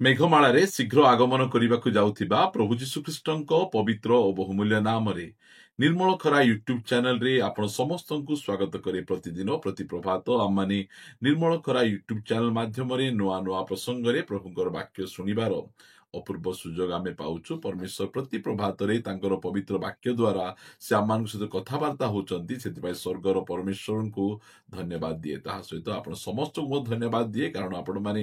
ମେଘମାଳାରେ ଶୀଘ୍ର ଆଗମନ କରିବାକୁ ଯାଉଥିବା ପ୍ରଭୁ ଯୀଶୁଖ୍ରୀଷ୍ଟଙ୍କ ପବିତ୍ର ଓ ବହୁମୂଲ୍ୟ ନାମରେ ନିର୍ମଳ ଖରା ୟୁଟ୍ୟୁବ ଚ୍ୟାନେଲରେ ଆପଣ ସମସ୍ତଙ୍କୁ ସ୍ୱାଗତ କରେ। ପ୍ରତିଦିନ ପ୍ରତି ପ୍ରଭାତ ଆମମାନେ ନିର୍ମଳ ଖରା ୟୁଟ୍ୟୁବ ଚ୍ୟାନେଲ ମାଧ୍ୟମରେ ନୂଆ ନୂଆ ପ୍ରସଙ୍ଗରେ ପ୍ରଭୁଙ୍କର ବାକ୍ୟ ଶୁଣିବାର ଅପୂର୍ବ ସୁଯୋଗ ଆମେ ପାଉଛୁ। ପରମେଶ୍ୱର ପ୍ରତି ପ୍ରଭାତରେ ତାଙ୍କର ପବିତ୍ର ବାକ୍ୟ ଦ୍ୱାରା ସେ ଆମମାନଙ୍କ ସହିତ କଥାବାର୍ତ୍ତା ହେଉଛନ୍ତି। ସେଥିପାଇଁ ସ୍ୱର୍ଗର ପରମେଶ୍ୱରଙ୍କୁ ଧନ୍ୟବାଦ ଦିଏ। ତାହା ସହିତ ଆପଣ ସମସ୍ତଙ୍କୁ ବହୁତ ଧନ୍ୟବାଦ ଦିଏ, କାରଣ ଆପଣମାନେ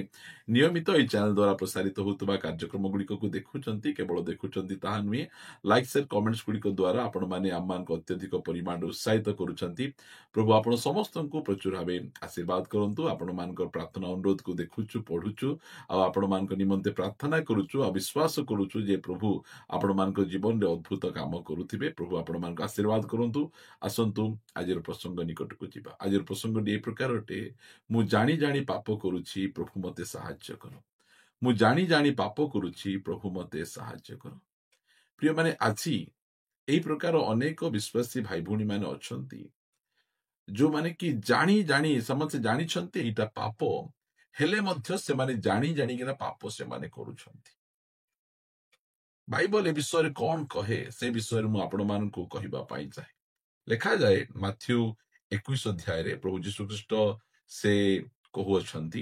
ନିୟମିତ ଏହି ଚ୍ୟାନେଲ ଦ୍ୱାରା ପ୍ରସାରିତ ହେଉଥିବା କାର୍ଯ୍ୟକ୍ରମ ଗୁଡ଼ିକକୁ ଦେଖୁଛନ୍ତି। କେବଳ ଦେଖୁଛନ୍ତି ତାହା ନୁହେଁ, ଲାଇକ୍ ସେୟାର କମେଣ୍ଟସ୍ ଗୁଡ଼ିକ ଦ୍ୱାରା ଆପଣମାନେ ଆମମାନଙ୍କୁ ଅତ୍ୟଧିକ ପରିମାଣରେ ଉତ୍ସାହିତ କରୁଛନ୍ତି। ପ୍ରଭୁ ଆପଣ ସମସ୍ତଙ୍କୁ ପ୍ରଚୁର ଭାବେ ଆଶୀର୍ବାଦ କରନ୍ତୁ। ଆପଣମାନଙ୍କର ପ୍ରାର୍ଥନା ଅନୁରୋଧକୁ ଦେଖୁଛୁ, ପଢୁଛୁ, ଆଉ ଆପଣମାନଙ୍କ ନିମନ୍ତେ ପ୍ରାର୍ଥନା କରୁଛୁ, ଆଉ ବିଶ୍ୱାସ କରୁଛୁ ଯେ ପ୍ରଭୁ ଆପଣମାନଙ୍କ ଜୀବନରେ ଅଦ୍ଭୁତ କାମ କରୁଥିବେ। ପ୍ରଭୁ ଆପଣମାନଙ୍କୁ ଆଶୀର୍ବାଦ କରନ୍ତୁ। ଆସନ୍ତୁ ଆଜିର ପ୍ରସଙ୍ଗ ନିକଟକୁ ଯିବା। ଆଜିର ପ୍ରସଙ୍ଗଟି ଏ ପ୍ରକାର ଅଟେ, ମୁଁ ଜାଣି ଜାଣି ପାପ କରୁଛି, ପ୍ରଭୁ ମୋତେ ସାହାଯ୍ୟ କର। ମୁଁ ଜାଣି ଜାଣି ପାପ କରୁଛି, ପ୍ରଭୁ ମୋତେ ସାହାଯ୍ୟ କର। ପ୍ରିୟମାନେ, ଆଜି ଏହି ପ୍ରକାର ଅନେକ ବିଶ୍ୱାସୀ ଭାଇ ଭଉଣୀ ମାନେ ଅଛନ୍ତି ଯେଉଁମାନେ କି ଜାଣି ଜାଣି ସମସ୍ତେ ଜାଣିଛନ୍ତି ଏଇଟା ପାପ, ହେଲେ ମଧ୍ୟ ସେମାନେ ଜାଣି ଜାଣିକିନା ପାପ ସେମାନେ କରୁଛନ୍ତି। ବାଇବଲ ଏ ବିଷୟରେ କଣ କହେ ସେ ବିଷୟରେ ମୁଁ ଆପଣମାନଙ୍କୁ କହିବା ପାଇଁ ଚାହେଁ। ଲେଖାଯାଏ ମାଥ୍ୟୁ 21 ଅଧ୍ୟାୟରେ ପ୍ରଭୁ ଯୀଶୁଖ୍ରୀଷ୍ଟ ସେ କହୁଅଛନ୍ତି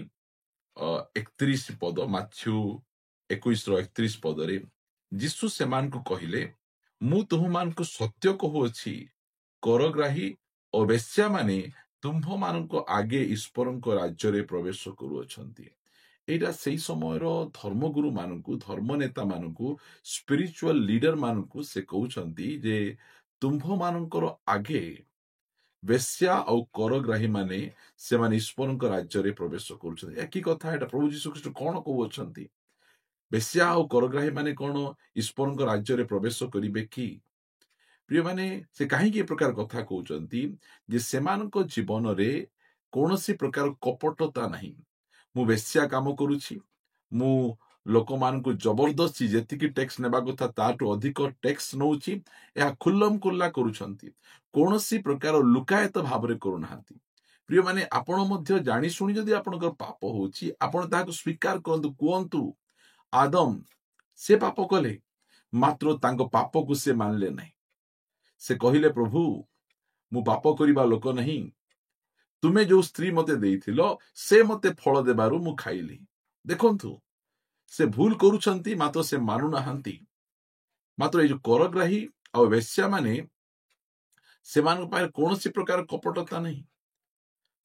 31 ପଦ, ମାଥ୍ୟୁ 21:31 ପଦରେ ଯୀଶୁ ସେମାନଙ୍କୁ କହିଲେ, ମୁଁ ତୁମମାନଙ୍କୁ ସତ୍ୟ କହୁଅଛି, କରଗ୍ରାହୀ ଓ ବେଶ୍ୟାମାନେ ତୁମ୍ଭମାନଙ୍କ ଆଗେ ଈଶ୍ୱରଙ୍କ ରାଜ୍ୟରେ ପ୍ରବେଶ କରୁଅଛନ୍ତି। ଏଇଟା ସେଇ ସମୟର ଧର୍ମଗୁରୁ ମାନଙ୍କୁ, ଧର୍ମ ନେତା ମାନଙ୍କୁ, ସ୍ପିରିଚୁଆଲ ଲିଡର ମାନଙ୍କୁ ସେ କହୁଛନ୍ତି ଯେ ତୁମ୍ଭମାନଙ୍କର ଆଗେ ବେଶ୍ୟା ଆଉ କରଗ୍ରାହୀ ମାନେ ସେମାନେ ଈଶ୍ୱରଙ୍କ ରାଜ୍ୟରେ ପ୍ରବେଶ କରୁଛନ୍ତି। একই କଥା ଏଟା ପ୍ରଭୁ ଯୀଶୁଖ୍ରୀଷ୍ଟ କଣ କହୁଅଛନ୍ତି? ବେଶ୍ୟା ଆଉ କରଗ୍ରାହୀ ମାନେ କଣ ଈଶ୍ୱରଙ୍କ ରାଜ୍ୟରେ ପ୍ରବେଶ କରିବେ କି? ପ୍ରିୟମାନେ, ସେ କାହିଁକି ଏ ପ୍ରକାର କଥା କହୁଛନ୍ତି? ଯେ ସେମାନଙ୍କ ଜୀବନରେ କୌଣସି ପ୍ରକାର କପଟତା ନାହିଁ। ମୁଁ ବେଶ୍ୟା କାମ କରୁଛି, ମୁଁ ଲୋକମାନଙ୍କୁ ଜବରଦସ୍ତି ଯେତିକି ଟ୍ୟାକ୍ସ ନେବା କଥା ତାଠୁ ଅଧିକ ଟ୍ୟାକ୍ସ ନଉଛି, ଏହା ଖୁଲ୍ଲମ ଖୁଲ୍ଲା କରୁଛନ୍ତି। କୌଣସି ପ୍ରକାର ଲୁକାୟତ ଭାବରେ କରୁନାହାନ୍ତି। ପ୍ରିୟମାନେ, ଆପଣ ମଧ୍ୟ ଜାଣି ଶୁଣି ଯଦି ଆପଣଙ୍କର ପାପ ହଉଛି, ଆପଣ ତାହାକୁ ସ୍ୱୀକାର କରନ୍ତୁ। କୁହନ୍ତୁ, ଆଦମ ସେ ପାପ କଲେ, ମାତ୍ର ତାଙ୍କ ପାପକୁ ସେ ମାନିଲେ ନାହିଁ। ସେ କହିଲେ, ପ୍ରଭୁ ମୁଁ ପାପ କରିବା ଲୋକ ନାହିଁ, ତୁମେ ଯୋଉ ସ୍ତ୍ରୀ ମତେ ଦେଇଥିଲ ସେ ମତେ ଫଳ ଦେବାରୁ ମୁଁ ଖାଇଲି। ଦେଖନ୍ତୁ, ସେ ଭୁଲ କରୁଛନ୍ତି, ମାତ୍ର ସେ ମାନୁନାହାନ୍ତି। ମାତ୍ର ଏଇ ଯୋଉ କରଗ୍ରାହୀ ଆଉ ବେଶ୍ୟା ମାନେ, ସେମାନଙ୍କ ପାଖରେ କୌଣସି ପ୍ରକାର କପଟତା ନାହିଁ।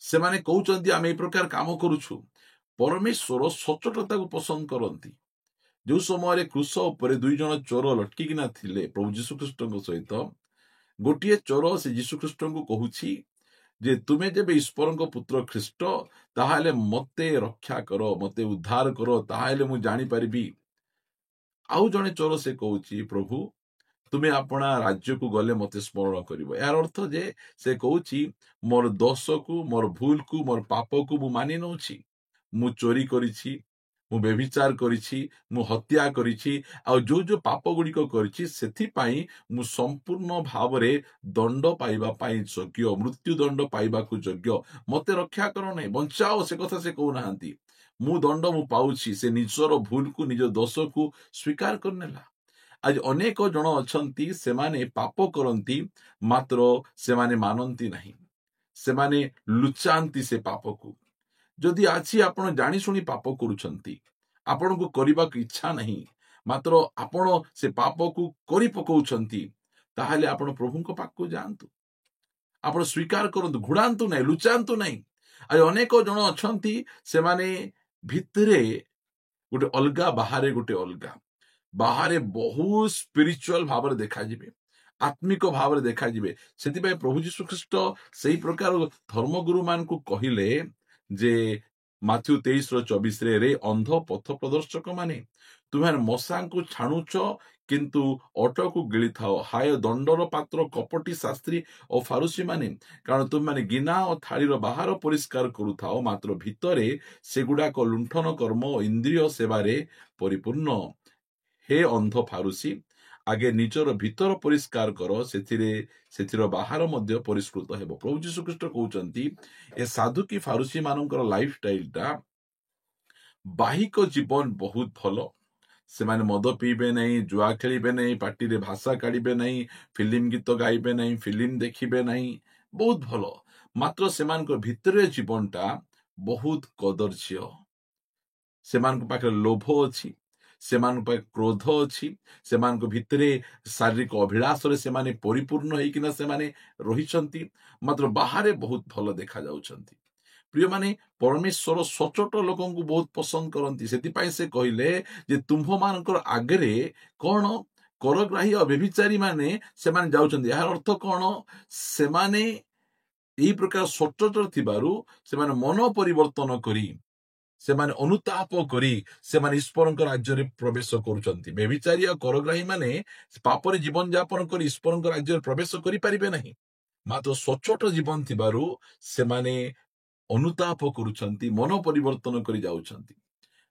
ସେମାନେ କହୁଛନ୍ତି ଆମେ এই ପ୍ରକାର କାମ କରୁଛୁ। ପରମେଶ୍ୱର ସଚ୍ଚୋଟତାକୁ ପସନ୍ଦ କରନ୍ତି। ଯୋଉ ସମୟରେ କ୍ରୁଶ ଉପରେ 2 ଜଣ ଚୋର ଲଟକିକିନା ଥିଲେ ପ୍ରଭୁ ଯୀଶୁଖ୍ରୀଷ୍ଟଙ୍କ ସହିତ, ଗୋଟିଏ ଚୋର ସେ ଯୀଶୁଖ୍ରୀଷ୍ଟଙ୍କୁ କହୁଛି ଯେ ତୁମେ ଯେବେ ଈଶ୍ୱରଙ୍କ ପୁତ୍ର ଖ୍ରୀଷ୍ଟ, ତାହେଲେ ମତେ ରକ୍ଷା କର, ମତେ ଉଦ୍ଧାର କର, ତାହେଲେ ମୁଁ ଜାଣିପାରିବି। ଆଉ ଜଣେ ଚୋର ସେ କହୁଛି, ପ୍ରଭୁ ତୁମେ ଆପଣା ରାଜ୍ୟକୁ ଗଲେ ମତେ ସ୍ମରଣ କରିବ। ଏହାର ଅର୍ଥ ଯେ ସେ କହୁଛି ମୋର ଦୋଷକୁ, ମୋର ଭୁଲକୁ, ମୋର ପାପକୁ ମୁଁ ମାନି ନେଉଛି। ମୁଁ ଚୋରି କରିଛି, ମୁଁ ବ୍ୟଭିଚାର କରିଛି, ମୁଁ ହତ୍ୟା କରିଛି, ଆଉ ଯୋଉ ଯୋଉ ପାପ ଗୁଡ଼ିକ କରିଛି ସେଥିପାଇଁ ମୁଁ ସମ୍ପୂର୍ଣ୍ଣ ଭାବରେ ଦଣ୍ଡ ପାଇବା ପାଇଁ ଯୋଗ୍ୟ, ମୃତ୍ୟୁ ଦଣ୍ଡ ପାଇବାକୁ ଯୋଗ୍ୟ। ମତେ ରକ୍ଷା କର ନାହିଁ, ବଞ୍ଚାଅ, ସେ କଥା ସେ କହୁନାହାନ୍ତି। ମୁଁ ଦଣ୍ଡ ମୁଁ ପାଉଛି। ସେ ନିଜର ଭୁଲକୁ, ନିଜ ଦୋଷକୁ ସ୍ୱୀକାର କରିନେଲା। ଆଜି ଅନେକ ଜଣ ଅଛନ୍ତି, ସେମାନେ ପାପ କରନ୍ତି, ମାତ୍ର ସେମାନେ ମାନନ୍ତି ନାହିଁ। ସେମାନେ ଲୁଚାନ୍ତି ସେ ପାପକୁ। ଯଦି ଆଜି ଆପଣ ଜାଣି ଶୁଣି ପାପ କରୁଛନ୍ତି, ଆପଣଙ୍କୁ କରିବାକୁ ଇଚ୍ଛା ନାହିଁ, ମାତ୍ର ଆପଣ ସେ ପାପକୁ କରି ପକାଉଛନ୍ତି, ତାହେଲେ ଆପଣ ପ୍ରଭୁଙ୍କ ପାଖକୁ ଯାଆନ୍ତୁ। ଆପଣ ସ୍ୱୀକାର କରନ୍ତୁ, ଘୋଡ଼ାନ୍ତୁ ନାହିଁ, ଲୁଚାନ୍ତୁ ନାହିଁ। ଆଜି ଅନେକ ଜଣ ଅଛନ୍ତି, ସେମାନେ ଭିତରେ ଗୋଟେ ଅଲଗା, ବାହାରେ ଗୋଟେ ଅଲଗା। ବାହାରେ ବହୁତ ସ୍ପିରିଚୁଆଲ ଭାବରେ ଦେଖାଯିବେ, ଆତ୍ମିକ ଭାବରେ ଦେଖାଯିବେ। ସେଥିପାଇଁ ପ୍ରଭୁ ଯୀଶୁଖ୍ରୀଷ୍ଟ ସେଇ ପ୍ରକାର ଧର୍ମଗୁରୁ ମାନଙ୍କୁ କହିଲେ ଯେ ମାଥ୍ୟୁ 23:24 ରେ ଅନ୍ଧ ପଥ ପ୍ରଦର୍ଶକ ମାନେ, ତୁମେ ମଶାଙ୍କୁ ଛାଣୁଛ କିନ୍ତୁ ଅଟକୁ ଗିଳିଥାଅ। ହାୟ ଦଣ୍ଡର ପାତ୍ର କପଟି ଶାସ୍ତ୍ରୀ ଓ ଫାରୁସୀ ମାନେ, କାରଣ ତୁମେମାନେ ଗିନା ଓ ଥାଳିର ବାହାର ପରିଷ୍କାର କରୁଥାଅ, ମାତ୍ର ଭିତରେ ସେଗୁଡାକ ଲୁଣ୍ଠନ କର୍ମ ଓ ଇନ୍ଦ୍ରିୟ ସେବାରେ ପରିପୂର୍ଣ୍ଣ। ହେ ଅନ୍ଧ ଫାରୁସୀ, ଆଗେ ନିଜର ଭିତର ପରିଷ୍କାର କର, ସେଥିର ବାହାର ମଧ୍ୟ ପରିଷ୍କୃତ ହେବ। ପ୍ରଭୁ ଯୀଶୁଖ୍ରୀଷ୍ଟ କହୁଛନ୍ତି ଏ ସାଧୁକି ଫାରୁସୀ ମାନଙ୍କର ଲାଇଫ ଷ୍ଟାଇଲଟା ବାହିକ ଜୀବନ ବହୁତ ଭଲ। ସେମାନେ ମଦ ପିଇବେ ନାହିଁ, ଜୁଆ ଖେଳିବେ ନାହିଁ, ପାଟିରେ ଭାଷା କାଢିବେ ନାହିଁ, ଫିଲ୍ମ ଗୀତ ଗାଇବେ ନାହିଁ, ଫିଲ୍ମ ଦେଖିବେ ନାହିଁ, ବହୁତ ଭଲ। ମାତ୍ର ସେମାନଙ୍କ ଭିତରେ ଜୀବନଟା ବହୁତ କଦର୍ଯ୍ୟ। ସେମାନଙ୍କ ପାଖରେ ଲୋଭ ଅଛି, ସେମାନଙ୍କ ପାଖରେ କ୍ରୋଧ ଅଛି, ସେମାନଙ୍କ ଭିତରେ ଶାରୀରିକ ଅଭିଳାଷରେ ସେମାନେ ପରିପୂର୍ଣ୍ଣ ହେଇକିନା ସେମାନେ ରହିଛନ୍ତି, ମାତ୍ର ବାହାରେ ବହୁତ ଭଲ ଦେଖାଯାଉଛନ୍ତି। ପ୍ରିୟମାନେ, ପରମେଶ୍ୱର ସଚୋଟ ଲୋକଙ୍କୁ ବହୁତ ପସନ୍ଦ କରନ୍ତି। ସେଥିପାଇଁ ସେ କହିଲେ ଯେ ତୁମ୍ଭମାନଙ୍କର ଆଗରେ କଣ କରଗ୍ରାହୀ ବ୍ୟଭିଚାରୀ ମାନେ ସେମାନେ ଯାଉଛନ୍ତି। ଏହାର ଅର୍ଥ କଣ? ସେମାନେ ଏହି ପ୍ରକାର ସଚୋଟ ଥିବାରୁ ସେମାନେ ମନ ପରିବର୍ତ୍ତନ କରି, ସେମାନେ ଅନୁତାପ କରି ସେମାନେ ଈଶ୍ୱରଙ୍କ ରାଜ୍ୟରେ ପ୍ରବେଶ କରୁଛନ୍ତି। ବ୍ୟଭିଚାରୀ ଆଉ କରଗ୍ରାହୀ ମାନେ ପାପରେ ଜୀବନ ଯାପନ କରି ଈଶ୍ୱରଙ୍କ ରାଜ୍ୟରେ ପ୍ରବେଶ କରିପାରିବେ ନାହିଁ। ମାତ୍ର ସଚୋଟ ଜୀବନ ଥିବାରୁ ସେମାନେ ଅନୁତାପ କରୁଛନ୍ତି, ମନ ପରିବର୍ତ୍ତନ କରି ଯାଉଛନ୍ତି।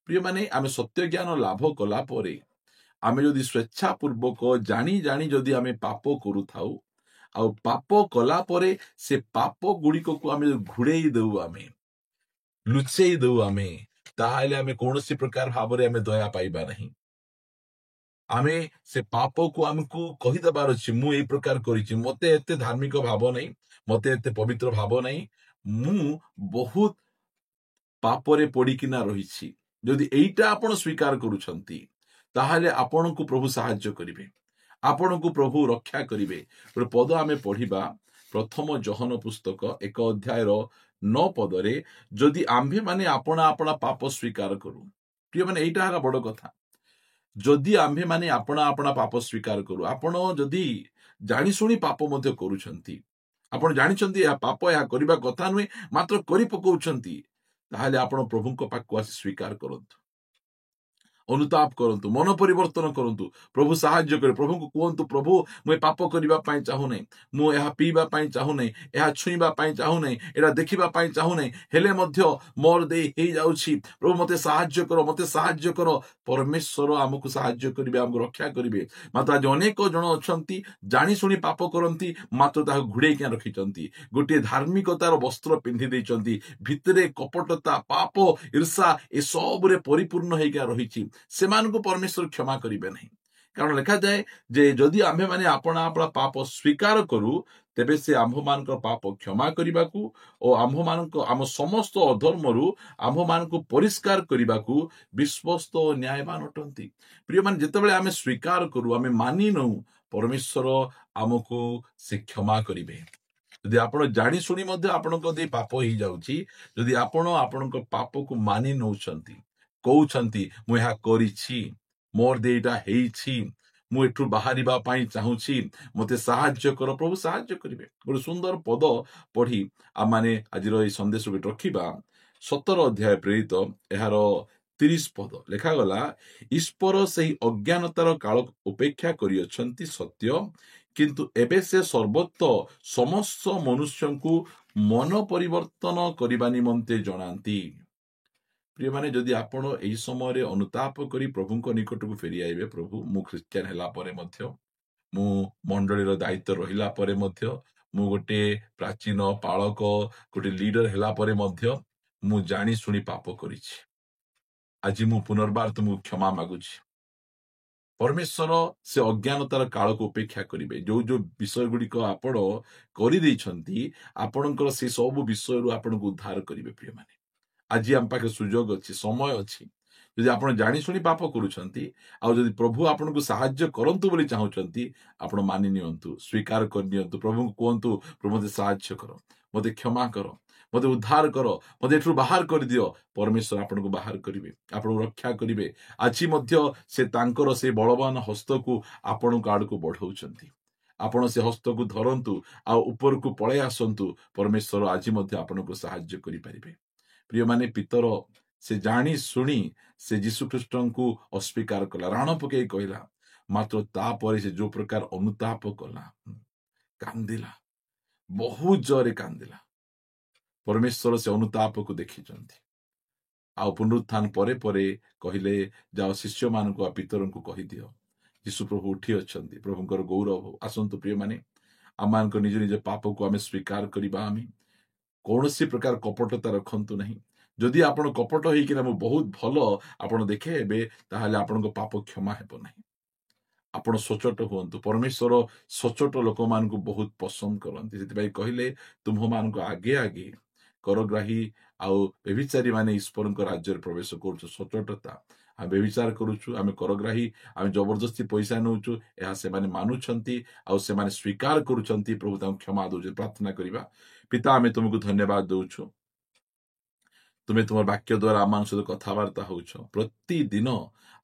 ପ୍ରିୟମାନେ, ଆମେ ସତ୍ୟ ଜ୍ଞାନ ଲାଭ କଲା ପରେ ଆମେ ଯଦି ସ୍ୱେଚ୍ଛା ପୂର୍ବକ ଜାଣି ଜାଣି ଯଦି ଆମେ ପାପ କରୁଥାଉ, ଆଉ ପାପ କଲା ପରେ ସେ ପାପ ଗୁଡ଼ିକକୁ ଆମେ ଘୋଡେଇ ଦେଉ, ଆମେ ଲୁଚେଇ ଦେଉ, ତାହେଲେ ଆମେ କୌଣସି ପ୍ରକାର ଭାବରେ ଆମେ ଦୟା ପାଇବା ନାହିଁ। ଆମେ ସେ ପାପକୁ ଆମକୁ କହିଦେବାର ଅଛି, ମୁଁ ଏଇ ପ୍ରକାର କରିଛି, ମତେ ଏତେ ଧାର୍ମିକ ଭାବ ନାହିଁ, ମତେ ଏତେ ପବିତ୍ର ଭାବ ନାହିଁ, ମୁଁ ବହୁତ ପାପରେ ପଡିକିନା ରହିଛି। ଯଦି ଏଇଟା ଆପଣ ସ୍ୱୀକାର କରୁଛନ୍ତି, ତାହେଲେ ଆପଣଙ୍କୁ ପ୍ରଭୁ ସାହାଯ୍ୟ କରିବେ, ଆପଣଙ୍କୁ ପ୍ରଭୁ ରକ୍ଷା କରିବେ। ଗୋଟେ ପଦ ଆମେ ପଢିବା, ପ୍ରଥମ ଯୋହନ ପୁସ୍ତକ 1 ଅଧ୍ୟାୟର 9 ପଦରେ, ଯଦି ଆମ୍ଭେମାନେ ଆପଣା ଆପଣା ପାପ ସ୍ୱୀକାର କରୁ। ପ୍ରିୟମାନେ, ଏଇଟା ହେଲା ବଡ କଥା। ଯଦି ଆମ୍ଭେମାନେ ଆପଣା ଆପଣା ପାପ ସ୍ୱୀକାର କରୁ, ଆପଣ ଯଦି ଜାଣିଶୁଣି ପାପ ମଧ୍ୟ କରୁଛନ୍ତି, ଆପଣ ଜାଣିଛନ୍ତି ଏହା ପାପ, ଏହା କରିବା କଥା ନୁହେଁ, ମାତ୍ର କରି ପକଉଛନ୍ତି, ତାହେଲେ ଆପଣ ପ୍ରଭୁଙ୍କ ପାଖକୁ ଆସି ସ୍ୱୀକାର କରନ୍ତୁ, ଅନୁତାପ କରନ୍ତୁ, ମନ ପରିବର୍ତ୍ତନ କରନ୍ତୁ। ପ୍ରଭୁ ସାହାଯ୍ୟ କରେ। ପ୍ରଭୁଙ୍କୁ କୁହନ୍ତୁ, ପ୍ରଭୁ ମୁଁ ଏ ପାପ କରିବା ପାଇଁ ଚାହୁଁନାହିଁ, ମୁଁ ଏହା ପିଇବା ପାଇଁ ଚାହୁଁନାହିଁ, ଏହା ଛୁଇଁବା ପାଇଁ ଚାହୁଁନାହିଁ, ଏଇଟା ଦେଖିବା ପାଇଁ ଚାହୁଁନାହିଁ, ହେଲେ ମଧ୍ୟ ମୋର ଦେଇ ହେଇଯାଉଛି। ପ୍ରଭୁ ମତେ ସାହାଯ୍ୟ କର, ମତେ ସାହାଯ୍ୟ କର। ପରମେଶ୍ୱର ଆମକୁ ସାହାଯ୍ୟ କରିବେ, ଆମକୁ ରକ୍ଷା କରିବେ। ମାତ୍ର ଆଜି ଅନେକ ଜଣ ଅଛନ୍ତି ଜାଣିଶୁଣି ପାପ କରନ୍ତି, ମାତ୍ର ତାହାକୁ ଘୋଡେଇକି ରଖିଛନ୍ତି, ଗୋଟିଏ ଧାର୍ମିକତାର ବସ୍ତ୍ର ପିନ୍ଧି ଦେଇଛନ୍ତି, ଭିତରେ କପଟତା, ପାପ, ଈର୍ଷା ଏସବୁରେ ପରିପୂର୍ଣ୍ଣ ହେଇକି ରହିଛି। ସେମାନଙ୍କୁ ପରମେଶ୍ୱର କ୍ଷମା କରିବେ ନାହିଁ। କାରଣ ଲେଖାଯାଏ ଯେ ଯଦି ଆମ୍ଭେମାନେ ଆପଣା ଆପଣା ପାପ ସ୍ୱୀକାର କରୁ, ତେବେ ସେ ଆମ୍ଭମାନଙ୍କ ପାପ କ୍ଷମା କରିବାକୁ ଓ ଆମ ସମସ୍ତ ଅଧର୍ମରୁ ଆମ୍ଭମାନଙ୍କୁ ପରିଷ୍କାର କରିବାକୁ ବିଶ୍ୱସ୍ତ ଓ ନ୍ୟାୟବାନ ଅଟନ୍ତି। ପ୍ରିୟମାନେ, ଯେତେବେଳେ ଆମେ ସ୍ୱୀକାର କରୁ, ଆମେ ମାନି ନେଉ, ପରମେଶ୍ୱର ଆମକୁ ସେ କ୍ଷମା କରିବେ। ଯଦି ଆପଣ ଜାଣି ଶୁଣି ମଧ୍ୟ ଆପଣଙ୍କ ଦେଇ ପାପ ହେଇଯାଉଛି, ଯଦି ଆପଣ ଆପଣଙ୍କ ପାପକୁ ମାନି ନେଉଛନ୍ତି, କହୁଛନ୍ତି ମୁଁ ଏହା କରିଛି, ମୋର ଦେଇଟା ହେଇଛି, ମୁଁ ଏଠୁ ବାହାରିବା ପାଇଁ ଚାହୁଁଛି, ମତେ ସାହାଯ୍ୟ କର, ପ୍ରଭୁ ସାହାଯ୍ୟ କରିବେ। ଗୋଟେ ସୁନ୍ଦର ପଦ ପଢି ଆମମାନେ ଆଜିର ଏଇ ସନ୍ଦେଶକୁ ରଖିବା। 17 ଅଧ୍ୟାୟ ପ୍ରେରିତ, ଏହାର 30 ପଦ ଲେଖାଗଲା, ଈଶ୍ୱର ସେହି ଅଜ୍ଞାନତାର କାଳ ଉପେକ୍ଷା କରିଅଛନ୍ତି ସତ୍ୟ, କିନ୍ତୁ ଏବେ ସେ ସର୍ବତ୍ର ସମସ୍ତ ମନୁଷ୍ୟଙ୍କୁ ମନ ପରିବର୍ତ୍ତନ କରିବା ନିମନ୍ତେ ଜଣାନ୍ତି। ପ୍ରିୟମାନେ, ଯଦି ଆପଣ ଏହି ସମୟରେ ଅନୁତାପ କରି ପ୍ରଭୁଙ୍କ ନିକଟକୁ ଫେରି ଆଇବେ, ପ୍ରଭୁ ମୁଁ ଖ୍ରୀଷ୍ଟିଆନ ହେଲା ପରେ ମଧ୍ୟ, ମୁଁ ମଣ୍ଡଳୀର ଦାୟିତ୍ୱ ରହିଲା ପରେ ମଧ୍ୟ, ମୁଁ ଗୋଟେ ପ୍ରାଚୀନ ପାଳକ, ଗୋଟେ ଲିଡର ହେଲା ପରେ ମଧ୍ୟ ମୁଁ ଜାଣି ଶୁଣି ପାପ କରିଛି, ଆଜି ମୁଁ ପୁନର୍ବାର ତୁମକୁ କ୍ଷମା ମାଗୁଛି। ପରମେଶ୍ୱର ସେ ଅଜ୍ଞାନତାର କାଳକୁ ଉପେକ୍ଷା କରିବେ। ଯୋଉ ଯୋଉ ବିଷୟ ଗୁଡିକ ଆପଣ କରିଦେଇଛନ୍ତି, ଆପଣଙ୍କର ସେ ସବୁ ବିଷୟରୁ ଆପଣଙ୍କୁ ଉଦ୍ଧାର କରିବେ। ପ୍ରିୟମାନେ, ଆଜି ଆମ ପାଖରେ ସୁଯୋଗ ଅଛି, ସମୟ ଅଛି। ଯଦି ଆପଣ ଜାଣି ଶୁଣି ପାପ କରୁଛନ୍ତି, ଆଉ ଯଦି ପ୍ରଭୁ ଆପଣଙ୍କୁ ସାହାଯ୍ୟ କରନ୍ତୁ ବୋଲି ଚାହୁଁଛନ୍ତି, ଆପଣ ମାନି ନିଅନ୍ତୁ, ସ୍ୱୀକାର କରିନିଅନ୍ତୁ, ପ୍ରଭୁଙ୍କୁ କୁହନ୍ତୁ, ପ୍ରଭୁ ମତେ ସାହାଯ୍ୟ କର, ମତେ କ୍ଷମା କର, ମତେ ଉଦ୍ଧାର କର, ମତେ ଏଠୁ ବାହାର କରିଦିଅ। ପରମେଶ୍ୱର ଆପଣଙ୍କୁ ବାହାର କରିବେ, ଆପଣଙ୍କୁ ରକ୍ଷା କରିବେ। ଆଜି ମଧ୍ୟ ସେ ତାଙ୍କର ସେ ବଳବାନ ହସ୍ତକୁ ଆପଣଙ୍କ ଆଡକୁ ବଢଉଛନ୍ତି। ଆପଣ ସେ ହସ୍ତକୁ ଧରନ୍ତୁ, ଆଉ ଉପରକୁ ପଳେଇ ଆସନ୍ତୁ। ପରମେଶ୍ୱର ଆଜି ମଧ୍ୟ ଆପଣଙ୍କୁ ସାହାଯ୍ୟ କରିପାରିବେ। ପ୍ରିୟମାନେ, ପିତର ସେ ଜାଣି ଶୁଣି ସେ ଯୀଶୁଖ୍ରୀଷ୍ଟଙ୍କୁ ଅସ୍ୱୀକାର କଲା, ରାଣ ପକେଇ କହିଲା, ମାତ୍ର ତାପରେ ସେ ଯୋଉ ପ୍ରକାର ଅନୁତାପ କଲା, କାନ୍ଦିଲା, ବହୁତ ଜୋରରେ କାନ୍ଦିଲା। ପରମେଶ୍ୱର ସେ ଅନୁତାପକୁ ଦେଖିଛନ୍ତି, ଆଉ ପୁନରୁତ୍ଥାନ ପରେ ପରେ କହିଲେ, ଯାଅ ଶିଷ୍ୟମାନଙ୍କୁ ଆଉ ପିତରଙ୍କୁ କହିଦିଅ, ଯୀଶୁ ପ୍ରଭୁ ଉଠି ଅଛନ୍ତି, ପ୍ରଭୁଙ୍କର ଗୌରବ। ଆସନ୍ତୁ ପ୍ରିୟମାନେ, ଆମମାନଙ୍କ ନିଜ ନିଜ ପାପକୁ ଆମେ ସ୍ୱୀକାର କରିବା। ଆମେ କୌଣସି ପ୍ରକାର କପଟତା ରଖନ୍ତୁ ନାହିଁ। ଯଦି ଆପଣ କପଟ ହେଇକିନା ମୁଁ ବହୁତ ଭଲ ଆପଣ ଦେଖେଇବେ, ତାହେଲେ ଆପଣଙ୍କ ପାପ କ୍ଷମା ହେବ ନାହିଁ। ଆପଣ ସଚୋଟ ହୁଅନ୍ତୁ। ପରମେଶ୍ୱର ସଚୋଟ ଲୋକମାନଙ୍କୁ ବହୁତ ପସନ୍ଦ କରନ୍ତି। ସେଥିପାଇଁ କହିଲେ ତୁମ୍ଭମାନଙ୍କ ଆଗେ ଆଗେ କରଗ୍ରାହୀ ଆଉ ବ୍ୟଭିଚାରୀ ମାନେ ଈଶ୍ୱରଙ୍କ ରାଜ୍ୟରେ ପ୍ରବେଶ କରୁଛୁ। ସଚୋଟତା, ଆମେ ବ୍ୟଭିଚାର କରୁଛୁ, ଆମେ କରଗ୍ରାହୀ, ଆମେ ଜବରଦସ୍ତି ପଇସା ନେଉଛୁ, ଏହା ସେମାନେ ମାନୁଛନ୍ତି ଆଉ ସେମାନେ ସ୍ୱୀକାର କରୁଛନ୍ତି। ପ୍ରଭୁ ତାଙ୍କୁ କ୍ଷମା ଦଉଛନ୍ତି। ପ୍ରାର୍ଥନା କରିବା। ପିତା, ଆମେ ତୁମକୁ ଧନ୍ୟବାଦ ଦଉଛୁ। ତୁମେ ତୁମର ବାକ୍ୟ ଦ୍ୱାରା ଆମମାନଙ୍କ ସହିତ କଥାବାର୍ତ୍ତା ହେଉଛ, ପ୍ରତିଦିନ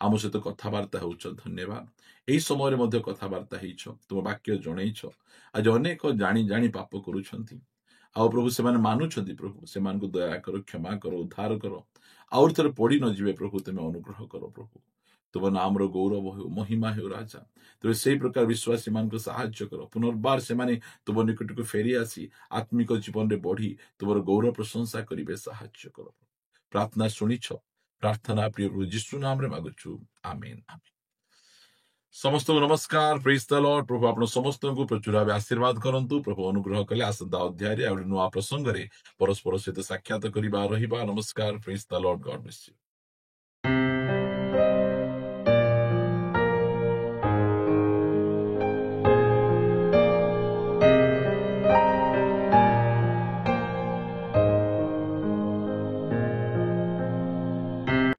ଆମ ସହିତ କଥାବାର୍ତ୍ତା ହେଉଛ। ଧନ୍ୟବାଦ। ଏହି ସମୟରେ ମଧ୍ୟ କଥାବାର୍ତ୍ତା ହେଇଛ, ତୁମ ବାକ୍ୟ ଜଣେଇଛ। ଆଜି ଅନେକ ଜାଣି ଜାଣି ପାପ କରୁଛନ୍ତି, ଆଉ ପ୍ରଭୁ ସେମାନେ ମାନୁଛନ୍ତି। ପ୍ରଭୁ ସେମାନଙ୍କୁ ଦୟା କର, କ୍ଷମା କର, ଉଦ୍ଧାର କର। ଆହୁରି ଥରେ ପଡ଼ି ନ ଯିବେ ପ୍ରଭୁ, ତୁମେ ଅନୁଗ୍ରହ କର। ପ୍ରଭୁ ତୁମ ନାମର ଗୌରବ ହେଉ, ମହିମା ହେଉ ରାଜା। ତେବେ ସେଇ ପ୍ରକାର ବିଶ୍ୱାସୀ ମାନଙ୍କୁ ସାହାଯ୍ୟ କର। ପୁନର୍ବାର ସେମାନେ ତୁମ ନିକଟକୁ ଫେରି ଆସି ଆତ୍ମିକ ଜୀବନରେ ବଢି ତୁମର ଗୌରବ ପ୍ରଶଂସା କରିବେ। ସାହାଯ୍ୟ କର। ପ୍ରାର୍ଥନା ଶୁଣିଛ, ପ୍ରାର୍ଥନା ପ୍ରିୟ ପ୍ରଭୁ ଯୀଶୁ ନାମରେ ମାଗୁଛୁ, ଆମେନ୍ ଆମେନ୍। ସମସ୍ତଙ୍କୁ ନମସ୍କାର, ପ୍ରେଜ୍ ଦ ଲର୍ଡ। ପ୍ରଭୁ ଆପଣ ସମସ୍ତଙ୍କୁ ପ୍ରଚୁର ଭାବେ ଆଶୀର୍ବାଦ କରନ୍ତୁ। ପ୍ରଭୁ ଅନୁଗ୍ରହ କଲେ ଆସନ୍ତା ଅଧ୍ୟାୟରେ ଆଉ ଗୋଟେ ନୂଆ ପ୍ରସଙ୍ଗରେ ପରସ୍ପର ସହିତ ସାକ୍ଷାତ କରିବା ରହିବା। ନମସ୍କାର, ପ୍ରେଜ୍ ଦ ଲର୍ଡ, ଗଡ୍ ବ୍ଲେସ୍ ୟୁ।